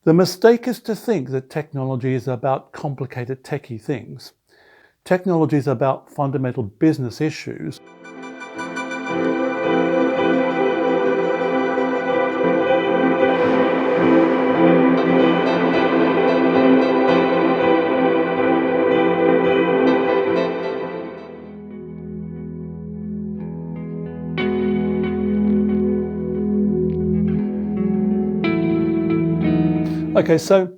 The mistake is to think that technology is about complicated techie things. Technology is about fundamental business issues. Okay, so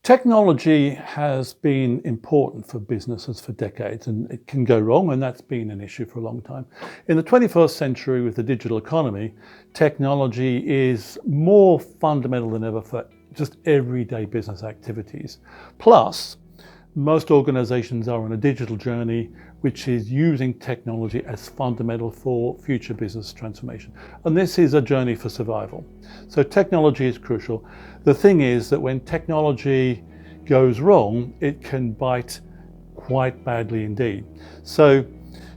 technology has been important for businesses for decades, and it can go wrong, and that's been an issue for a long time. In the 21st century, with the digital economy, technology is more fundamental than ever for just everyday business activities. Plus, most organizations are on a digital journey, which is using technology as fundamental for future business transformation. And this is a journey for survival. So technology is crucial. The thing is that when technology goes wrong, it can bite quite badly indeed. So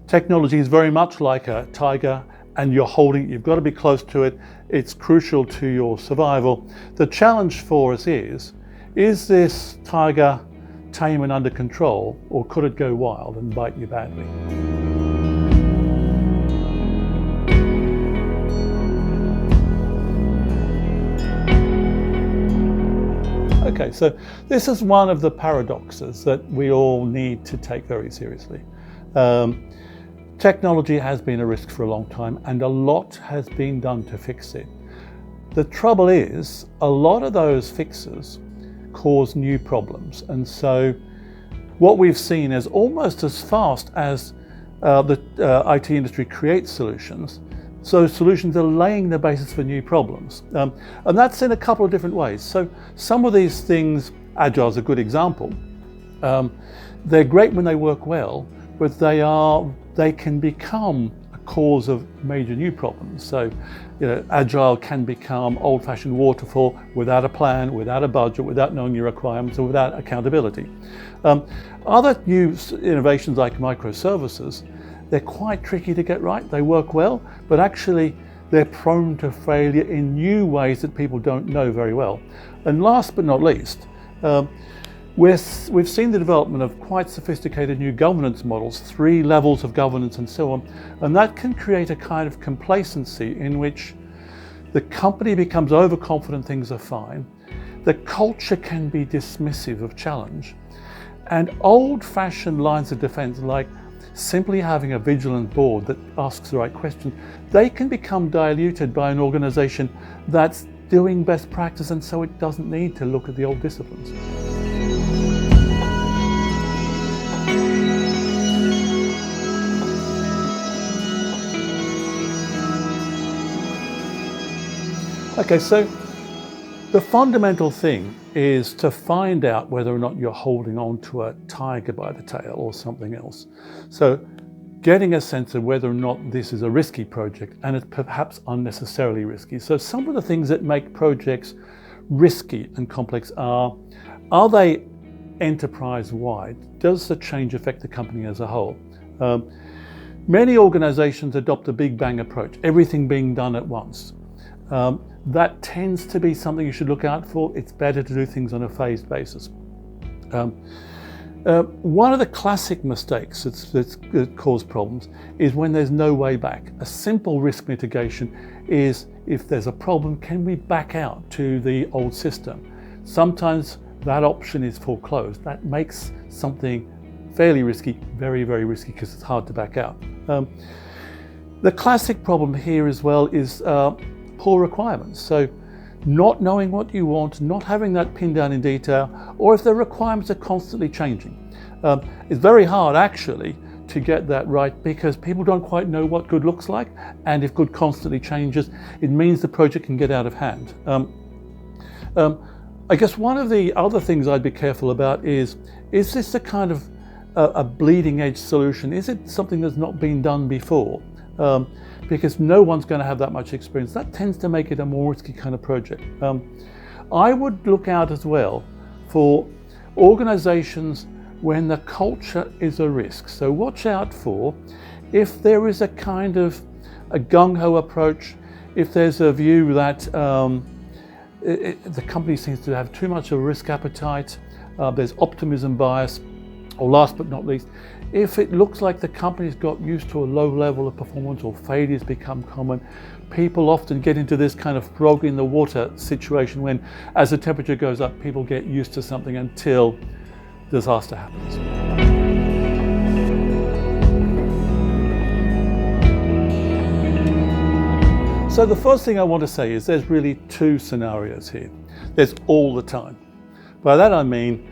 technology is very much like a tiger, and you've got to be close to it. It's crucial to your survival. The challenge for us is this tiger tame and under control, or could it go wild and bite you badly? Okay, so this is one of the paradoxes that we all need to take very seriously. Technology has been a risk for a long time, and a lot has been done to fix it. The trouble is, a lot of those fixes cause new problems, and so what we've seen is almost as fast as the IT industry creates solutions, so solutions are laying the basis for new problems, and that's in a couple of different ways. So some of these things, Agile is a good example. They're great when they work well, but they can become a cause of major new problems. So, Agile can become old-fashioned waterfall without a plan, without a budget, without knowing your requirements, and without accountability. Other new innovations like microservices, they're quite tricky to get right. They work well, but actually they're prone to failure in new ways that people don't know very well. And last but not least, we've seen the development of quite sophisticated new governance models, 3 levels of governance and so on, and that can create a kind of complacency in which the company becomes overconfident things are fine, the culture can be dismissive of challenge, and old-fashioned lines of defense like simply having a vigilant board that asks the right questions, they can become diluted by an organization that's doing best practice, and so it doesn't need to look at the old disciplines. Okay, so the fundamental thing is to find out whether or not you're holding on to a tiger by the tail or something else. So getting a sense of whether or not this is a risky project, and it's perhaps unnecessarily risky. So some of the things that make projects risky and complex are they enterprise-wide? Does the change affect the company as a whole? Many organizations adopt a big bang approach, everything being done at once. That tends to be something you should look out for. It's better to do things on a phased basis. One of the classic mistakes that cause problems is when there's no way back. A simple risk mitigation is, if there's a problem, can we back out to the old system? Sometimes that option is foreclosed. That makes something fairly risky, very, very risky, because it's hard to back out. The classic problem here as well is poor requirements. So not knowing what you want, not having that pinned down in detail, or if the requirements are constantly changing. It's very hard actually to get that right, because people don't quite know what good looks like, and if good constantly changes, it means the project can get out of hand. I guess one of the other things I'd be careful about is this a kind of a bleeding edge solution? Is it something that's not been done before? Because no one's going to have that much experience. That tends to make it a more risky kind of project. I would look out as well for organizations when the culture is a risk. So watch out for if there is a kind of a gung-ho approach, if there's a view that the company seems to have too much of a risk appetite, there's optimism bias, or last but not least, if it looks like the company's got used to a low level of performance or failures become common, people often get into this kind of frog in the water situation when, as the temperature goes up, people get used to something until disaster happens. So the first thing I want to say is there's really two scenarios here. There's all the time. By that I mean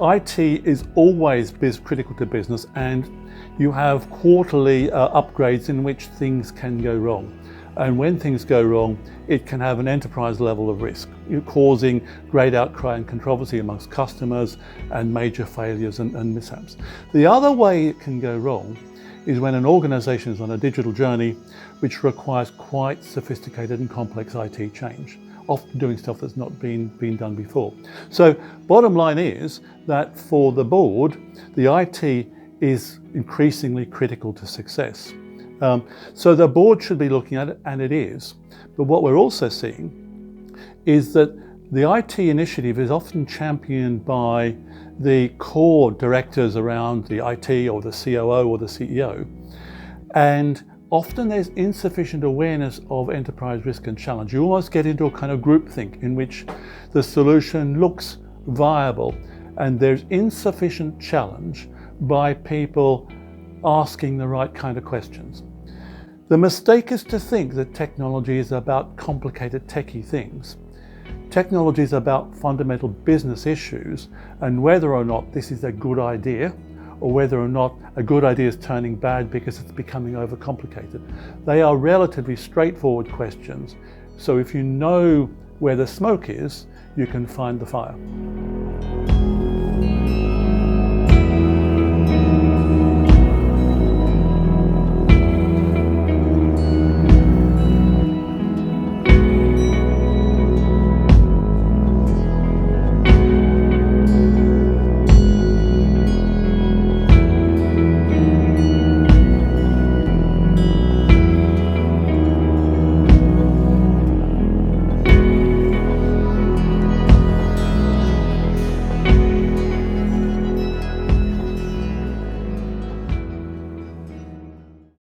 IT is always critical to business, and you have quarterly upgrades in which things can go wrong. And when things go wrong, it can have an enterprise level of risk, causing great outcry and controversy amongst customers and major failures and mishaps. The other way it can go wrong is when an organization is on a digital journey which requires quite sophisticated and complex IT change, often doing stuff that's not been done before. So bottom line is that for the board, the IT is increasingly critical to success. So the board should be looking at it, and it is. But what we're also seeing is that the IT initiative is often championed by the core directors around the IT or the COO or the CEO. And often there's insufficient awareness of enterprise risk and challenge. You almost get into a kind of groupthink in which the solution looks viable and there's insufficient challenge by people asking the right kind of questions. The mistake is to think that technology is about complicated techie things. Technology is about fundamental business issues and whether or not this is a good idea or whether or not a good idea is turning bad because it's becoming overcomplicated. They are relatively straightforward questions. So if you know where the smoke is, you can find the fire.